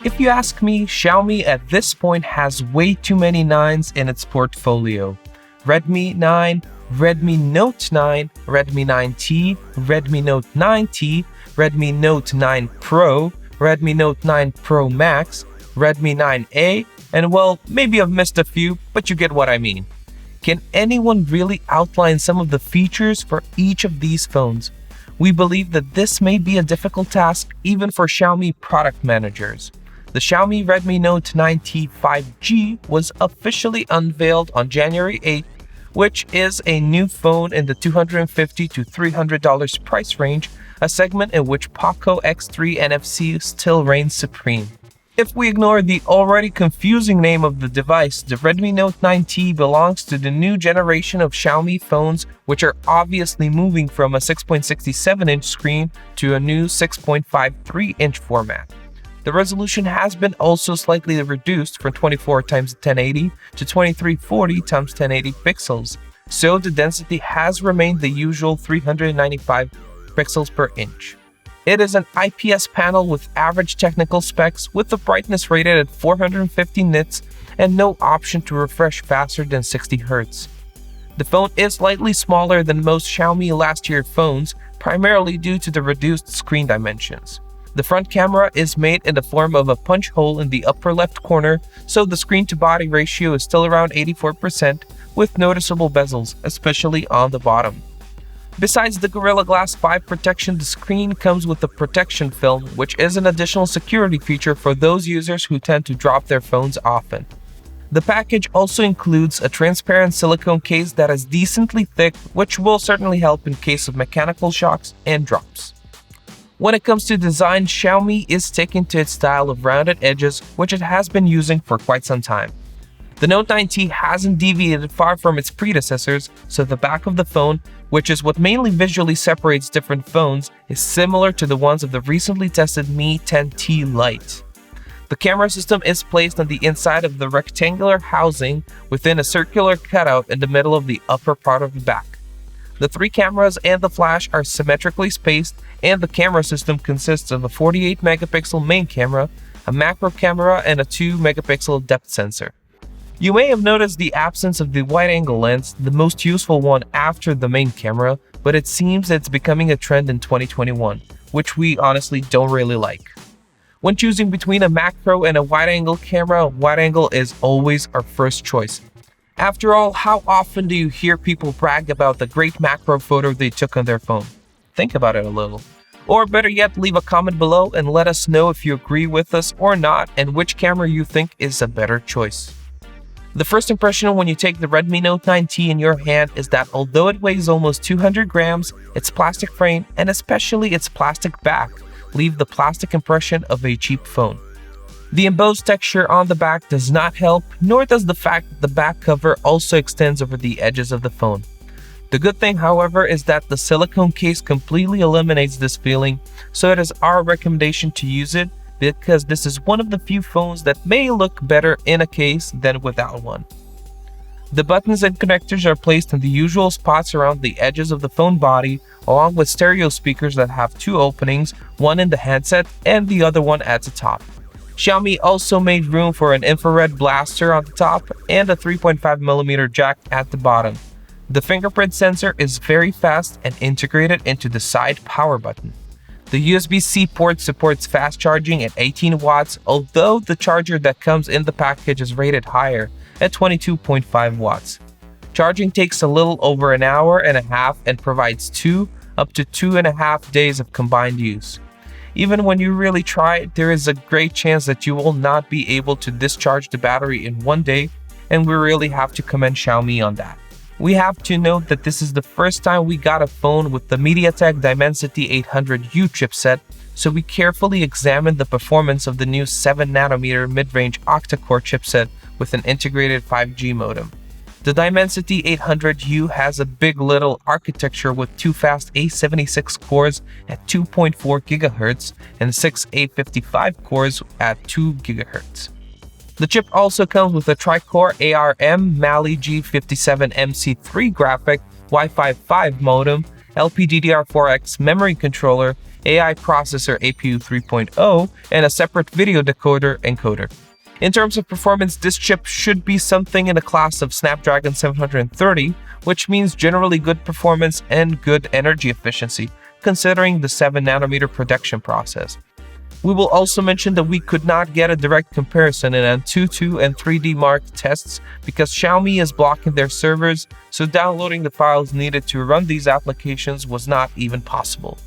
If you ask me, Xiaomi at this point has way too many 9s in its portfolio. Redmi 9, Redmi Note 9, Redmi 9T, Redmi Note 9T, Redmi Note 9 Pro, Redmi Note 9 Pro Max, Redmi 9A, and well, maybe I've missed a few, but you get what I mean. Can anyone really outline some of the features for each of these phones? We believe that this may be a difficult task even for Xiaomi product managers. The Xiaomi Redmi Note 9T 5G was officially unveiled on January 8th, which is a new phone in the $250 to $300 price range, a segment in which Poco X3 NFC still reigns supreme. If we ignore the already confusing name of the device, the Redmi Note 9T belongs to the new generation of Xiaomi phones, which are obviously moving from a 6.67-inch screen to a new 6.53-inch format. The resolution has been also slightly reduced from 24x1080 to 2340x1080 pixels, so the density has remained the usual 395 pixels per inch. It is an IPS panel with average technical specs with the brightness rated at 450 nits and no option to refresh faster than 60 Hz. The phone is slightly smaller than most Xiaomi last year phones, primarily due to the reduced screen dimensions. The front camera is made in the form of a punch hole in the upper left corner, so the screen-to-body ratio is still around 84% with noticeable bezels, especially on the bottom. Besides the Gorilla Glass 5 protection, the screen comes with a protection film, which is an additional security feature for those users who tend to drop their phones often. The package also includes a transparent silicone case that is decently thick, which will certainly help in case of mechanical shocks and drops. When it comes to design, Xiaomi is sticking to its style of rounded edges, which it has been using for quite some time. The Note 9T hasn't deviated far from its predecessors, so the back of the phone, which is what mainly visually separates different phones, is similar to the ones of the recently tested Mi 10T Lite. The camera system is placed on the inside of the rectangular housing within a circular cutout in the middle of the upper part of the back. The three cameras and the flash are symmetrically spaced, and the camera system consists of a 48-megapixel main camera, a macro camera, and a 2-megapixel depth sensor. You may have noticed the absence of the wide-angle lens, the most useful one after the main camera, but it seems it's becoming a trend in 2021, which we honestly don't really like. When choosing between a macro and a wide-angle camera, wide-angle is always our first choice. After all, how often do you hear people brag about the great macro photo they took on their phone? Think about it a little. Or better yet, leave a comment below and let us know if you agree with us or not and which camera you think is a better choice. The first impression when you take the Redmi Note 9T in your hand is that although it weighs almost 200 grams, its plastic frame and especially its plastic back leave the plastic impression of a cheap phone. The embossed texture on the back does not help, nor does the fact that the back cover also extends over the edges of the phone. The good thing, however, is that the silicone case completely eliminates this feeling, so it is our recommendation to use it because this is one of the few phones that may look better in a case than without one. The buttons and connectors are placed in the usual spots around the edges of the phone body, along with stereo speakers that have two openings, one in the handset and the other one at the top. Xiaomi also made room for an infrared blaster on the top and a 3.5mm jack at the bottom. The fingerprint sensor is very fast and integrated into the side power button. The USB-C port supports fast charging at 18 watts, although the charger that comes in the package is rated higher at 22.5 watts. Charging takes a little over an hour and a half and provides 2 up to 2.5 days of combined use. Even when you really try, there is a great chance that you will not be able to discharge the battery in one day, and we really have to commend Xiaomi on that. We have to note that this is the first time we got a phone with the MediaTek Dimensity 800U chipset, so we carefully examined the performance of the new 7nm mid-range octa-core chipset with an integrated 5G modem. The Dimensity 800U has a big little architecture with two fast A76 cores at 2.4 GHz and 6 A55 cores at 2 GHz. The chip also comes with a tri-core ARM Mali G57MC3 graphic, Wi-Fi 5 modem, LPDDR4X memory controller, AI processor APU 3.0, and a separate video decoder encoder. In terms of performance, this chip should be something in the class of Snapdragon 730, which means generally good performance and good energy efficiency, considering the 7nm production process. We will also mention that we could not get a direct comparison in Antutu and 3D Mark tests because Xiaomi is blocking their servers, so downloading the files needed to run these applications was not even possible.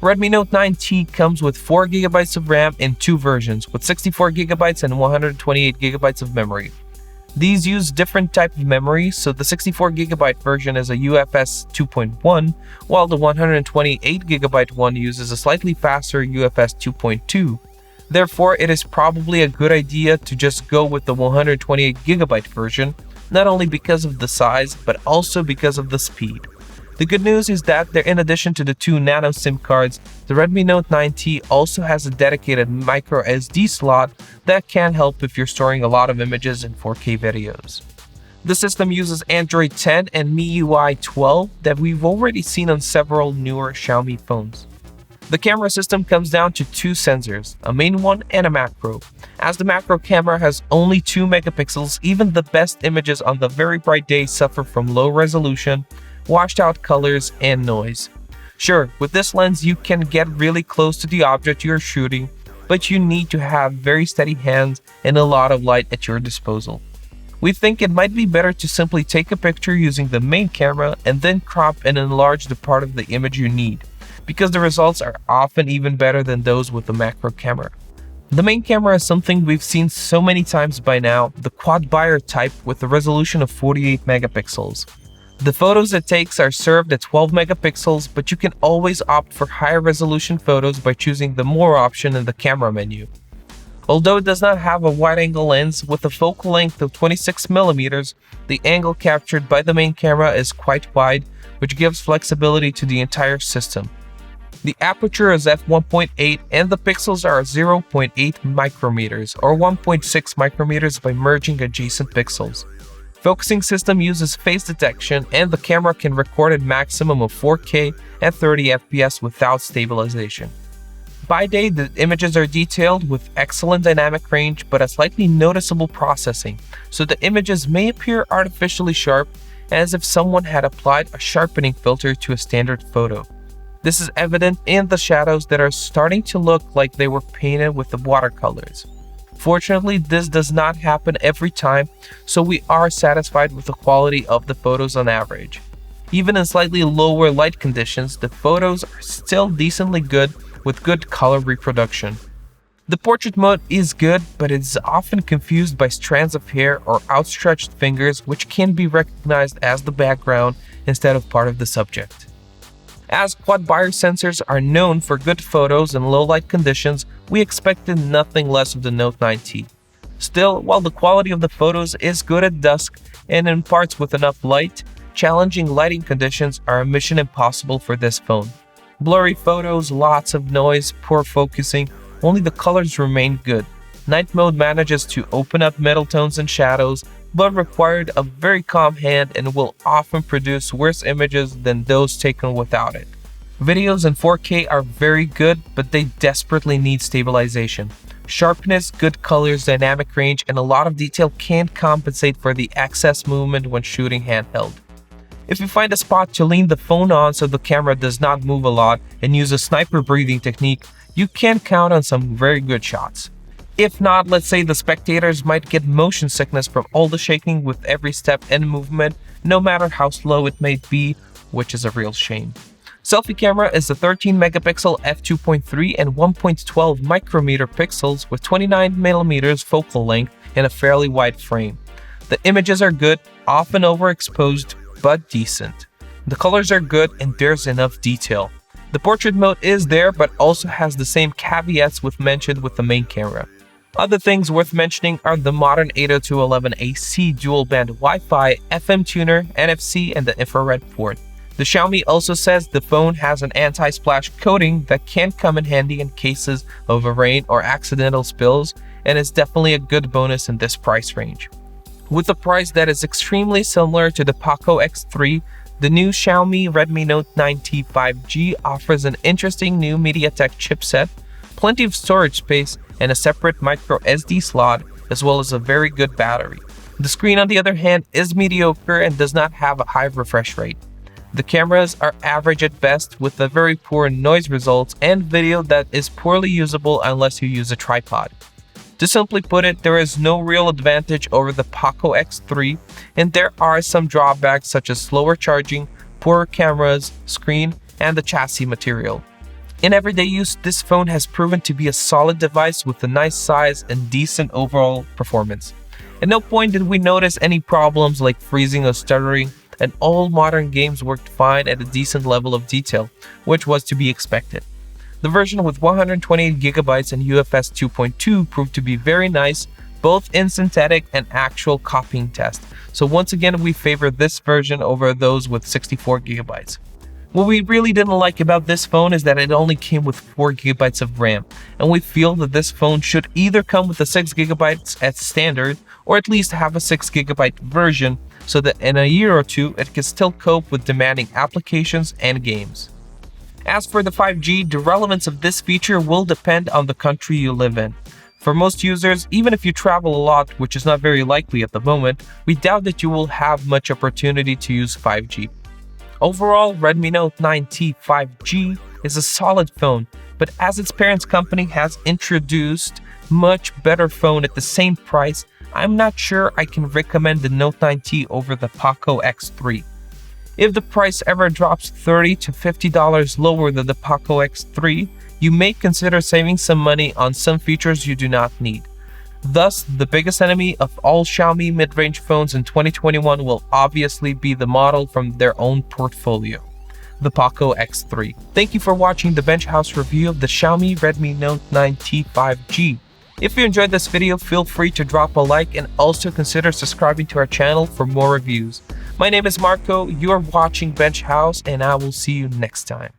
Redmi Note 9T comes with 4GB of RAM in two versions, with 64GB and 128GB of memory. These use different type of memory, so the 64GB version is a UFS 2.1, while the 128GB one uses a slightly faster UFS 2.2. Therefore, it is probably a good idea to just go with the 128GB version, not only because of the size, but also because of the speed. The good news is that in addition to the 2 nano SIM cards, the Redmi Note 9T also has a dedicated micro SD slot that can help if you're storing a lot of images in 4K videos. The system uses Android 10 and MIUI 12 that we've already seen on several newer Xiaomi phones. The camera system comes down to two sensors, a main one and a macro. As the macro camera has only 2 megapixels, even the best images on the very bright day suffer from low resolution, washed out colors, and noise. Sure, with this lens you can get really close to the object you're shooting, but you need to have very steady hands and a lot of light at your disposal. We think it might be better to simply take a picture using the main camera and then crop and enlarge the part of the image you need, because the results are often even better than those with the macro camera. The main camera is something we've seen so many times by now, the quad buyer type with a resolution of 48 megapixels. The photos it takes are served at 12 megapixels, but you can always opt for higher resolution photos by choosing the More option in the camera menu. Although it does not have a wide-angle lens with a focal length of 26mm, the angle captured by the main camera is quite wide, which gives flexibility to the entire system. The aperture is f1.8 and the pixels are 0.8 micrometers or 1.6 micrometers by merging adjacent pixels. Focusing system uses face detection and the camera can record a maximum of 4K at 30 FPS without stabilization. By day, the images are detailed with excellent dynamic range but a slightly noticeable processing, so the images may appear artificially sharp, as if someone had applied a sharpening filter to a standard photo. This is evident in the shadows that are starting to look like they were painted with the watercolors. Fortunately, this does not happen every time, so we are satisfied with the quality of the photos on average. Even in slightly lower light conditions, the photos are still decently good with good color reproduction. The portrait mode is good, but it is often confused by strands of hair or outstretched fingers, which can be recognized as the background instead of part of the subject. As quad buyer sensors are known for good photos in low light conditions, we expected nothing less of the Note 9T. Still, while the quality of the photos is good at dusk and in parts with enough light, challenging lighting conditions are a mission impossible for this phone. Blurry photos, lots of noise, poor focusing, only the colors remain good. Night mode manages to open up middle tones and shadows, but required a very calm hand and will often produce worse images than those taken without it. Videos in 4K are very good, but they desperately need stabilization. Sharpness, good colors, dynamic range, and a lot of detail can compensate for the excess movement when shooting handheld. If you find a spot to lean the phone on so the camera does not move a lot and use a sniper breathing technique, you can count on some very good shots. If not, let's say the spectators might get motion sickness from all the shaking with every step and movement, no matter how slow it may be, which is a real shame. Selfie camera is a 13 megapixel f2.3 and 1.12 micrometer pixels with 29mm focal length and a fairly wide frame. The images are good, often overexposed, but decent. The colors are good and there's enough detail. The portrait mode is there but also has the same caveats mentioned with the main camera. Other things worth mentioning are the modern 802.11ac dual-band Wi-Fi, FM tuner, NFC, and the infrared port. The Xiaomi also says the phone has an anti-splash coating that can come in handy in cases of rain or accidental spills, and is definitely a good bonus in this price range. With a price that is extremely similar to the Poco X3, the new Xiaomi Redmi Note 9T 5G offers an interesting new MediaTek chipset, plenty of storage space, and a separate micro SD slot, as well as a very good battery. The screen, on the other hand, is mediocre and does not have a high refresh rate. The cameras are average at best, with a very poor noise results and video that is poorly usable unless you use a tripod. To simply put it, there is no real advantage over the Poco X3, and there are some drawbacks such as slower charging, poorer cameras, screen, and the chassis material. In everyday use, this phone has proven to be a solid device with a nice size and decent overall performance. At no point did we notice any problems like freezing or stuttering, and all modern games worked fine at a decent level of detail, which was to be expected. The version with 128GB and UFS 2.2 proved to be very nice, both in synthetic and actual copying test, so once again we favor this version over those with 64GB. What we really didn't like about this phone is that it only came with 4GB of RAM, and we feel that this phone should either come with a 6GB at standard, or at least have a 6GB version, so that in a year or two it can still cope with demanding applications and games. As for the 5G, the relevance of this feature will depend on the country you live in. For most users, even if you travel a lot, which is not very likely at the moment, we doubt that you will have much opportunity to use 5G. Overall, Redmi Note 9T 5G is a solid phone, but as its parent company has introduced much better phone at the same price, I'm not sure I can recommend the Note 9T over the Poco X3. If the price ever drops $30 to $50 lower than the Poco X3, you may consider saving some money on some features you do not need. Thus, the biggest enemy of all Xiaomi mid-range phones in 2021 will obviously be the model from their own portfolio, the Poco X3. Thank you for watching the Bench House review of the Xiaomi Redmi Note 9T 5G. If you enjoyed this video, feel free to drop a like and also consider subscribing to our channel for more reviews. My name is Marco, you are watching Bench House, and I will see you next time.